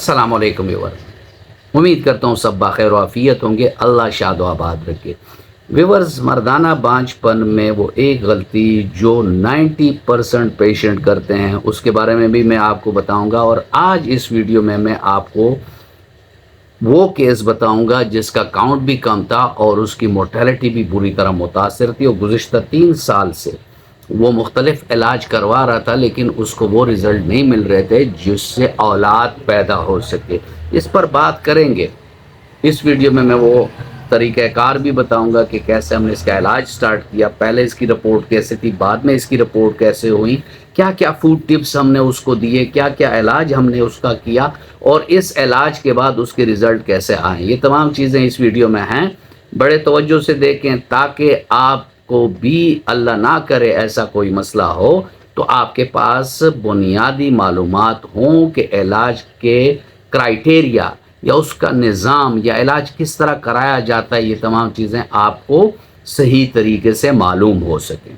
अस्सलाम वालेकुम व्यूअर, उम्मीद करता हूँ सब बाखैर आफियत होंगे। अल्लाह शाद आबाद रखे। व्यूअर्स, मर्दाना बांझपन में वो एक गलती जो 90% पेशेंट करते हैं उसके बारे में भी मैं आपको बताऊंगा। और आज इस वीडियो में मैं आपको वो केस बताऊंगा जिसका काउंट भी कम था और उसकी मोर्टेलिटी भी बुरी तरह मुतासर थी। और गुज़िश्ता 3 साल से वो मुख्तलिफ इलाज करवा रहा था लेकिन उसको वो रिज़ल्ट नहीं मिल रहे थे जिससे औलाद पैदा हो सके। इस पर बात करेंगे। इस वीडियो में मैं वो तरीक़ाकार भी बताऊंगा कि कैसे हमने इसका इलाज स्टार्ट किया, पहले इसकी रिपोर्ट कैसे थी, बाद में इसकी रिपोर्ट कैसे हुई, क्या क्या फूड टिप्स हमने उसको दिए, क्या क्या इलाज हमने उसका किया और इस इलाज के बाद उसके रिज़ल्ट कैसे आए। ये तमाम चीज़ें इस वीडियो में हैं। बड़े तवज्जो से देखें ताकि आपको भी अल्लाह ना करे ऐसा कोई मसला हो तो आपके पास बुनियादी मालूमात हों कि इलाज के क्राइटेरिया या उसका निज़ाम या इलाज किस तरह कराया जाता है। ये तमाम चीज़ें आपको सही तरीके से मालूम हो सकें।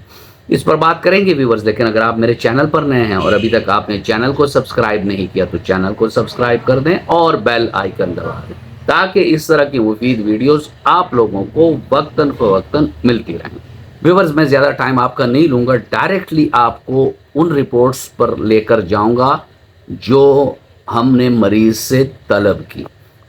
इस पर बात करेंगे व्यूअर्स। लेकिन अगर आप मेरे चैनल पर नए हैं और अभी तक आपने चैनल को सब्सक्राइब नहीं किया तो चैनल को सब्सक्राइब कर दें और बेल आइकन दबा दें ताकि इस तरह की मुफीद वीडियोस आप लोगों को वक्तन फ़वक्तन मिलती रहें। व्यूअर्स, मैं ज़्यादा टाइम आपका नहीं लूँगा, डायरेक्टली आपको उन रिपोर्ट्स पर लेकर जाऊँगा जो हमने मरीज़ से तलब की।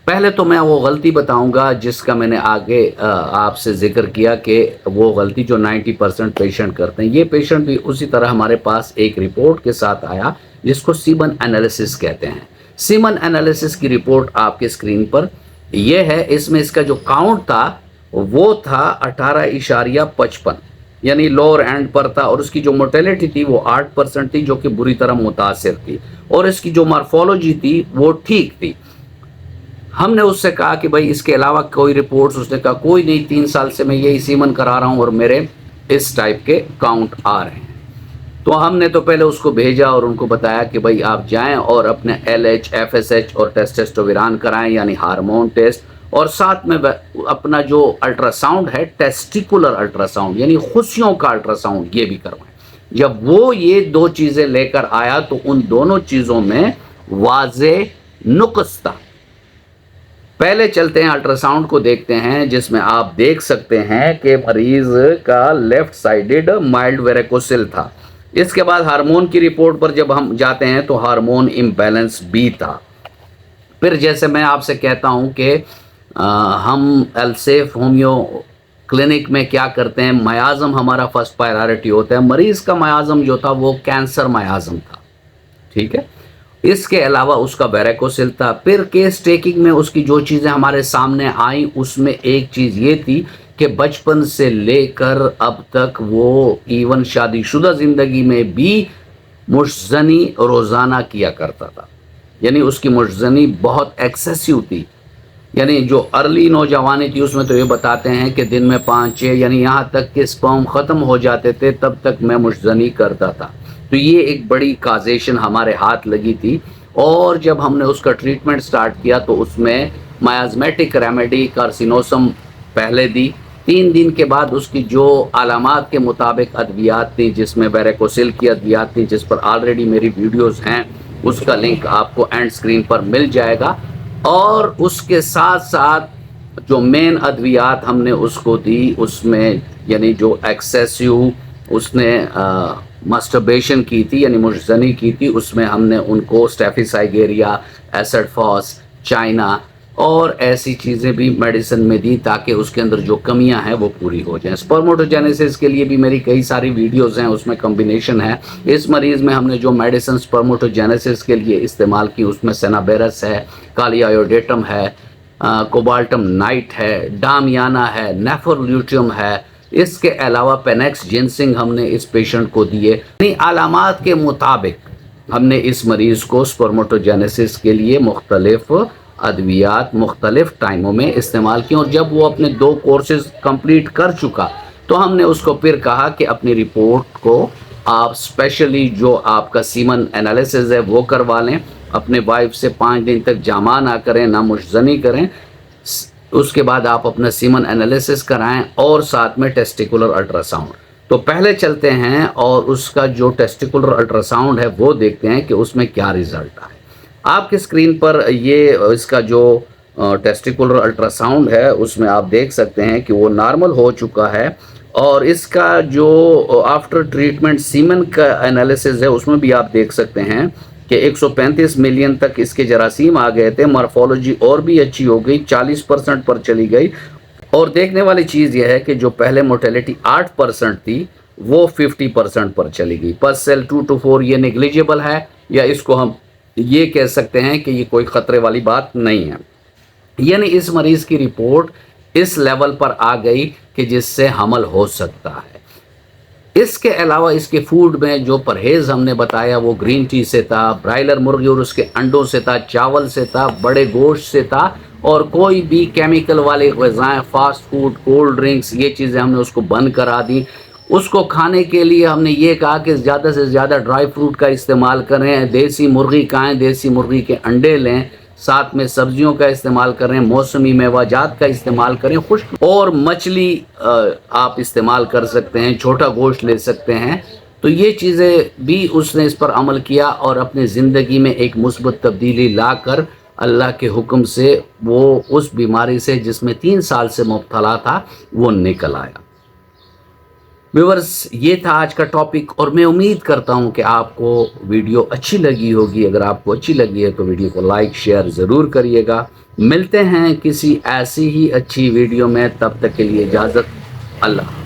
पहले तो मैं वो गलती बताऊंगा जिसका मैंने आगे आपसे जिक्र किया कि वो गलती जो 90% पेशेंट करते हैं। ये पेशेंट भी उसी तरह हमारे पास एक रिपोर्ट के साथ आया जिसको सीमन एनालिसिस कहते हैं। सीमन एनालिसिस की रिपोर्ट आपके स्क्रीन पर ये है। इसमें इसका जो काउंट था वो था 18.55, यानी लोअर एंड पर था। और उसकी जो मोर्टेलिटी थी वो 8% थी जो कि बुरी तरह मुतासिर थी। और इसकी जो मार्फोलॉजी थी वो ठीक थी। हमने उससे कहा कि भाई इसके अलावा कोई रिपोर्ट्स, उसने कहा कोई नहीं, 3 साल से मैं यही सीमन करा रहा हूँ और मेरे इस टाइप के काउंट आ रहे हैं। तो हमने तो पहले उसको भेजा और उनको बताया कि भाई आप जाएं और अपने LH, FSH और टेस्टोस्टेरोन कराएं, यानी हार्मोन टेस्ट, और साथ में अपना जो अल्ट्रासाउंड है टेस्टिकुलर अल्ट्रासाउंड यानी खुशियों का अल्ट्रासाउंड ये भी करवाएं। जब वो ये 2 चीज़ें लेकर आया तो उन दोनों चीज़ों में वाज़े नुक्स था। पहले चलते हैं अल्ट्रासाउंड को देखते हैं जिसमें आप देख सकते हैं कि मरीज का लेफ्ट साइडेड माइल्ड वेरिकोसिल था। इसके बाद हार्मोन की रिपोर्ट पर जब हम जाते हैं तो हार्मोन इम्बैलेंस भी था। फिर जैसे मैं आपसे कहता हूं कि हम एलसेफ होम्यो क्लिनिक में क्या करते हैं, मयाज़म हमारा फर्स्ट प्रायोरिटी होता है। मरीज़ का मयाज़म जो था वो कैंसर मयाज़म था, ठीक है। इसके अलावा उसका वेरिकोसिल था। फिर केस टेकिंग में उसकी जो चीज़ें हमारे सामने आई उसमें एक चीज़ ये थी कि बचपन से लेकर अब तक वो इवन शादीशुदा ज़िंदगी में भी मुश्ज़नी रोज़ाना किया करता था, यानी उसकी मुश्ज़नी बहुत एक्सेसिव थी। यानी जो अर्ली नौजवानी थी उसमें तो ये बताते हैं कि दिन में 5-6, यानी यहाँ तक कि स्पर्म ख़त्म हो जाते थे तब तक मैं मुश्ज़नी करता था। तो ये एक बड़ी काजेशन हमारे हाथ लगी थी। और जब हमने उसका ट्रीटमेंट स्टार्ट किया तो उसमें मायाज़मेटिक रेमेडी कार्सिनोसम पहले दी। 3 दिन के बाद उसकी जो अलामात के मुताबिक अद्वियात थी, जिसमें वेरिकोसिल की अद्वियात थी, जिस पर ऑलरेडी मेरी वीडियोस हैं, उसका लिंक आपको एंड स्क्रीन पर मिल जाएगा। और उसके साथ साथ जो मेन अद्वियात हमने उसको दी उसमें यानी जो एक्सेसिव उसने मस्टरबेशन की थी यानी मुश्ज़नी की थी, उसमें हमने उनको स्टेफिसाइगेरिया, एसिड फॉस, चाइना और ऐसी चीज़ें भी मेडिसिन में दी ताकि उसके अंदर जो कमियां हैं वो पूरी हो जाएं। स्पर्मेटोजेनेसिस के लिए भी मेरी कई सारी वीडियोस हैं, उसमें कॉम्बिनेशन है। इस मरीज़ में हमने जो मेडिसिन स्पर्मेटोजेनेसिस के लिए इस्तेमाल की उसमें सेनाबेरस है, कालियायोडेटम है, कोबाल्टम नाइट है, डामियाना है, नेफरल्यूटियम है। इसके अलावा पेनेक्स जिनसिंग हमने इस पेशेंट को दिए। अपनी अलामात के मुताबिक हमने इस मरीज़ को स्पर्मेटोजेनेसिस के लिए मुख्तलिफ अद्वियात मुख्तलिफ टाइमों में इस्तेमाल किए। और जब वो अपने 2 कोर्सेज कंप्लीट कर चुका तो हमने उसको फिर कहा कि अपनी रिपोर्ट को आप स्पेशली जो आपका सीमन एनालिसिस है वो करवा लें। अपने वाइफ से 5 दिन तक जामा ना करें, ना मुश्ज़नी करें। उसके बाद आप अपना सीमन एनालिसिस कराएं और साथ में टेस्टिकुलर अल्ट्रासाउंड। तो पहले चलते हैं और उसका जो टेस्टिकुलर अल्ट्रासाउंड है वो देखते हैं कि उसमें क्या रिज़ल्ट आए। آپ کی اسکرین پر یہ اس کا جو ٹیسٹیکولر الٹراساؤنڈ ہے اس میں آپ دیکھ سکتے ہیں کہ وہ نارمل ہو چکا ہے، اور اس کا جو آفٹر ٹریٹمنٹ سیمن کا انالیسز ہے اس میں بھی آپ دیکھ سکتے ہیں کہ 135 ملین تک اس کے جراثیم آ گئے تھے، مارفولوجی اور بھی اچھی ہو گئی، 40% پر چلی گئی، اور دیکھنے والی چیز یہ ہے کہ جو پہلے موٹیلٹی 8% تھی وہ 50% پر چلی گئی۔ پس سیل 2 to 4 یہ نیگلیجیبل ہے، یا اس کو ہم یہ کہہ سکتے ہیں کہ یہ کوئی خطرے والی بات نہیں ہے، یعنی اس مریض کی رپورٹ اس لیول پر آ گئی کہ جس سے حمل ہو سکتا ہے۔ اس کے علاوہ اس کے فوڈ میں جو پرہیز ہم نے بتایا وہ گرین ٹی سے تھا، برائلر مرغی اور اس کے انڈوں سے تھا، چاول سے تھا، بڑے گوشت سے تھا، اور کوئی بھی کیمیکل والے غذائیں، فاسٹ فوڈ، کولڈ ڈرنکس، یہ چیزیں ہم نے اس کو بند کرا دی۔ اس کو کھانے کے لیے ہم نے یہ کہا کہ زیادہ سے زیادہ ڈرائی فروٹ کا استعمال کریں، دیسی مرغی کھائیں، دیسی مرغی کے انڈے لیں، ساتھ میں سبزیوں کا استعمال کریں، موسمی میوہ جات کا استعمال کریں، خشک اور مچھلی آپ استعمال کر سکتے ہیں، چھوٹا گوشت لے سکتے ہیں۔ تو یہ چیزیں بھی اس نے اس پر عمل کیا اور اپنی زندگی میں ایک مثبت تبدیلی لا کر اللہ کے حکم سے وہ اس بیماری سے جس میں 3 سال سے مبتلا تھا وہ نکل آیا۔ ویورز، یہ تھا آج کا ٹاپک، اور میں امید کرتا ہوں کہ آپ کو ویڈیو اچھی لگی ہوگی۔ اگر آپ کو اچھی لگی ہے تو ویڈیو کو لائک شیئر ضرور کریے گا۔ ملتے ہیں کسی ایسی ہی اچھی ویڈیو میں، تب تک کے لیے اجازت، اللہ۔